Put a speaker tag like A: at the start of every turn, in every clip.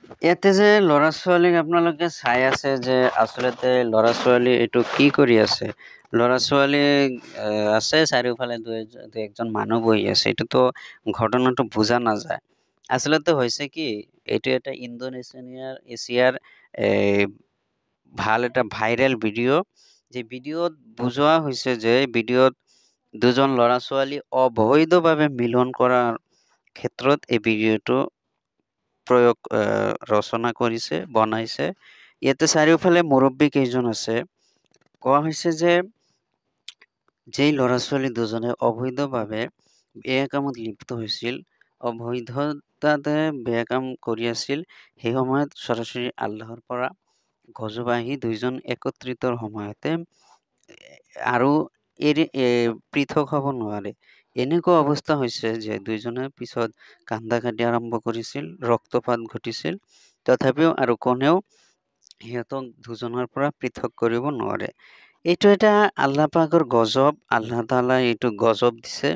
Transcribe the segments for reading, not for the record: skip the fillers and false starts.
A: ইয়াতে যে ল'ৰা ছোৱালীক আপোনালোকে চাই আছে যে আচলতে ল'ৰা ছোৱালী এইটো কি কৰি আছে। ল'ৰা ছোৱালী আছে চাৰিওফালে দুই একজন মানুহ বহি আছে, এইটোতো ঘটনাটো বুজা নাযায়। আচলতে হৈছে কি, এইটো এটা এছিয়াৰ এ, ভাল এটা ভাইৰেল ভিডিঅ'। যে ভিডিঅ'ত বুজোৱা হৈছে যে ভিডিঅ'ত দুজন ল'ৰা ছোৱালী অবৈধভাৱে মিলন কৰাৰ ক্ষেত্ৰত এই ভিডিঅ'টো ৰচনা কৰিছে, বনাইছে। ইয়াতে চাৰিওফালে মুৰব্বী কেইজন আছে। কোৱা হৈছে যে যেই ল'ৰা ছোৱালী দুজনে অবৈধভাৱে বেয়া কামত লিপ্ত হৈছিল, অবৈধতাতে বেয়া কাম কৰি আছিল, সেই সময়ত সৰাসৰি আল্লাহৰ পৰা গজব আহি দুইজন একত্ৰিতৰ সময়তে আৰু পৃথক হ'ব নোৱাৰে। এনেকুৱা অৱস্থা হৈছে যে দুইজনে পিছত কান্দা কাটি আৰম্ভ কৰিছিল, ৰক্তপাত ঘটিছিল, তথাপিও আৰু কোনেও সিহঁতক দুজনৰ পৰা পৃথক কৰিব নোৱাৰে। এইটো এটা আল্লাহ পাকৰ গজব, আল্লাহ তাআলাই এইটো গজব দিছে।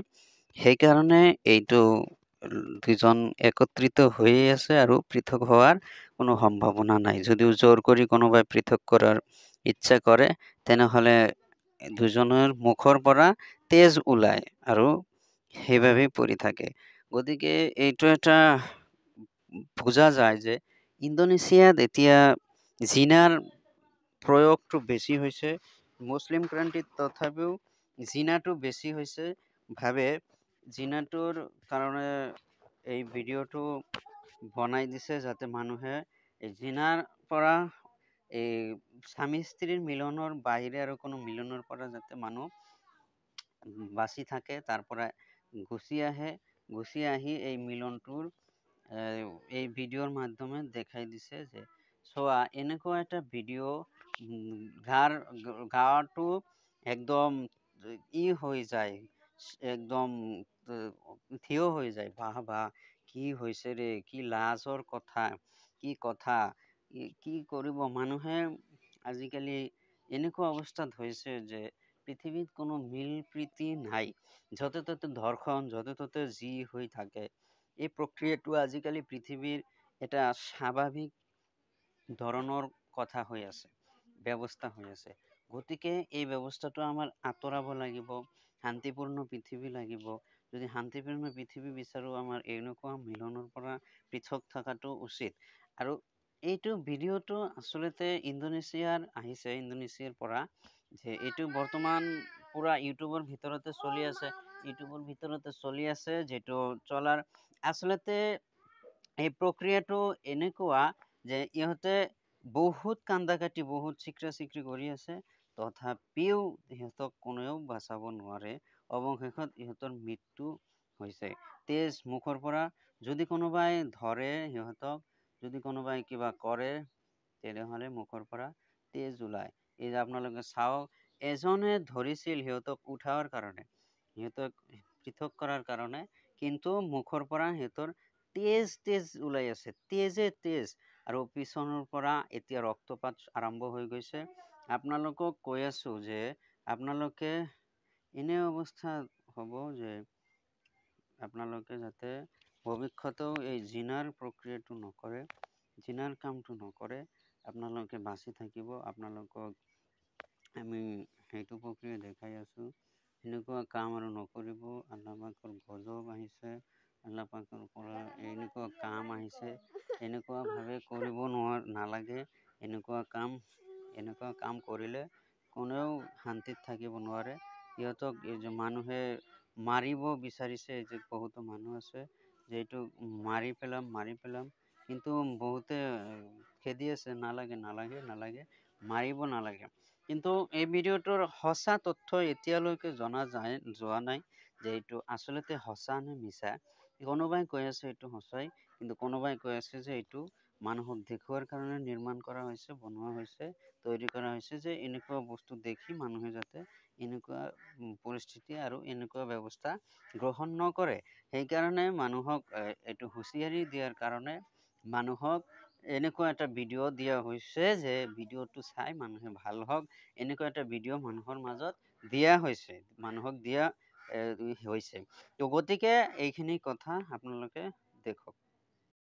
A: সেইকাৰণে এইটো দুজন একত্ৰিত হৈয়ে আছে আৰু পৃথক হোৱাৰ কোনো সম্ভাৱনা নাই। যদিও জোৰ কৰি কোনোবাই পৃথক কৰাৰ ইচ্ছা কৰে, তেনেহ'লে দুজনৰ মুখৰ পৰা তেজ ওলায় আৰু সেইভাবেই পৰি থাকে। গতিকে এইটো এটা বুজা যায় যে ইণ্ডোনেছিয়াত এতিয়া জিনাৰ প্ৰয়োগটো বেছি হৈছে। মুছলিম কাণ্ট্ৰিত তথাপিও জিনাটো বেছি হৈছে। জিনাটোৰ কাৰণে এই ভিডিঅ'টো বনাই দিছে, যাতে মানুহে জিনাৰ পৰা এই স্বামী স্ত্ৰীৰ মিলনৰ বাহিৰে আৰু কোনো মিলনৰ পৰা যাতে মানুহ বাচি থাকে, তাৰ পৰা গুচি আহি এই মিলনটোৰ এই ভিডিঅ'ৰ মাধ্যমে দেখাই দিছে যে চোৱা, এনেকুৱা এটা ভিডিঅ' গাটো একদম হৈ যায়, একদম থিয় হৈ যায়। বাহ কি হৈছে ৰে, কি লাজৰ কথা, কি কৰিব মানুহে। আজিকালি এনেকুৱা অৱস্থাত হৈছে যে পৃথিৱীত কোনো মিল প্ৰীতি নাই। য'তে ত'তে ধৰ্ষণ, য'তে ত'তে যি হৈ থাকে। এই প্ৰক্ৰিয়াটো আজিকালি পৃথিৱীৰ এটা স্বাভাৱিক ধৰণৰ কথা হৈ আছে, ব্যৱস্থা হৈ আছে। গতিকে এই ব্যৱস্থাটো আমাৰ আঁতৰাব লাগিব। শান্তিপূৰ্ণ পৃথিৱী লাগিব। যদি শান্তিপূৰ্ণ পৃথিৱী বিচাৰো, আমাৰ এনেকুৱা মিলনৰ পৰা পৃথক থকাটো উচিত। আৰু এইটো ভিডিঅ'টো আচলতে ইণ্ডোনেছিয়াৰ পৰা, যে এইটো বৰ্তমান পুৰা ইউটিউবৰ ভিতৰতে চলি আছে। যিটো চলাৰ আচলতে এই প্ৰক্ৰিয়াটো এনেকুৱা যে ইহঁতে বহুত কান্দা কাটি, বহুত চিকৰা চিকৰি কৰি আছে, তথাপিও ইহঁতক কোনেও বাচাব নোৱাৰে। অৱশেষত ইহঁতৰ মৃত্যু হৈছে। তেজ মুখৰ পৰা, যদি কোনোবাই ধৰে সিহঁতক, যদি কোনোবাই কিবা কৰে, তেনেহ'লে মুখৰ পৰা তেজ ওলায়। এই যে আপোনালোকে চাওক, এজনে ধৰিছিল সিহঁতক উঠাৰ কাৰণে, সিহঁতক পৃথক কৰাৰ কাৰণে, কিন্তু মুখৰ পৰা সিহঁতৰ তেজ ওলাই আছে, তেজ। আৰু পিছনৰ পৰা এতিয়া ৰক্তপাত আৰম্ভ হৈ গৈছে। আপোনালোকক কৈ আছো যে আপোনালোকে এনে অৱস্থা হ'ব যে আপোনালোকে যাতে ভৱিষ্যতেও এই জিনাৰ প্ৰক্ৰিয়াটো নকৰে, জিনাৰ কামটো নকৰে, আপোনালোকে বাচি থাকিব। আপোনালোকক আমি সেইটো প্ৰক্ৰিয়া দেখাই আছো। এনেকুৱা কাম আৰু নকৰিব। আল্লাহ পাকৰ গজব আহিছে, আল্লাহ পাকৰ পৰা এনেকুৱা কাম আহিছে, এনেকুৱা ভাৱে কৰিব নালাগে। এনেকুৱা কাম কৰিলে কোনেও শান্তিত থাকিব নোৱাৰে। সিহঁতক মানুহে মাৰিব বিচাৰিছে, যে বহুতো মানুহ আছে যে এইটো মাৰি পেলাম, কিন্তু বহুতে খেদি আছে, নালাগে, মাৰিব নালাগে। কিন্তু এই ভিডিঅ'টোৰ সঁচা তথ্য এতিয়ালৈকে যোৱা নাই যে এইটো আচলতে সঁচা নে মিছা। কোনোবাই কৈ আছে এইটো সঁচাই, কিন্তু কোনোবাই কৈ আছে যে এইটো মানুহক দেখুৱাৰ কাৰণে নিৰ্মাণ কৰা হৈছে, বনোৱা হৈছে, তৈৰি কৰা হৈছে, যে এনেকুৱা বস্তু দেখি মানুহে যাতে এনেকুৱা পৰিস্থিতি আৰু এনেকুৱা ব্যৱস্থা গ্ৰহণ নকৰে। সেইকাৰণে মানুহক এইটো হুঁচিয়াৰি দিয়াৰ কাৰণে মানুহক এনেকুৱা এটা ভিডিঅ' দিয়া হৈছে, যে ভিডিঅ'টো চাই মানুহে ভাল হওক। এনেকুৱা এটা ভিডিঅ' মানুহৰ মাজত মানুহক দিয়া হৈছে। তো গতিকে এইখিনি কথা আপোনালোকে দেখক।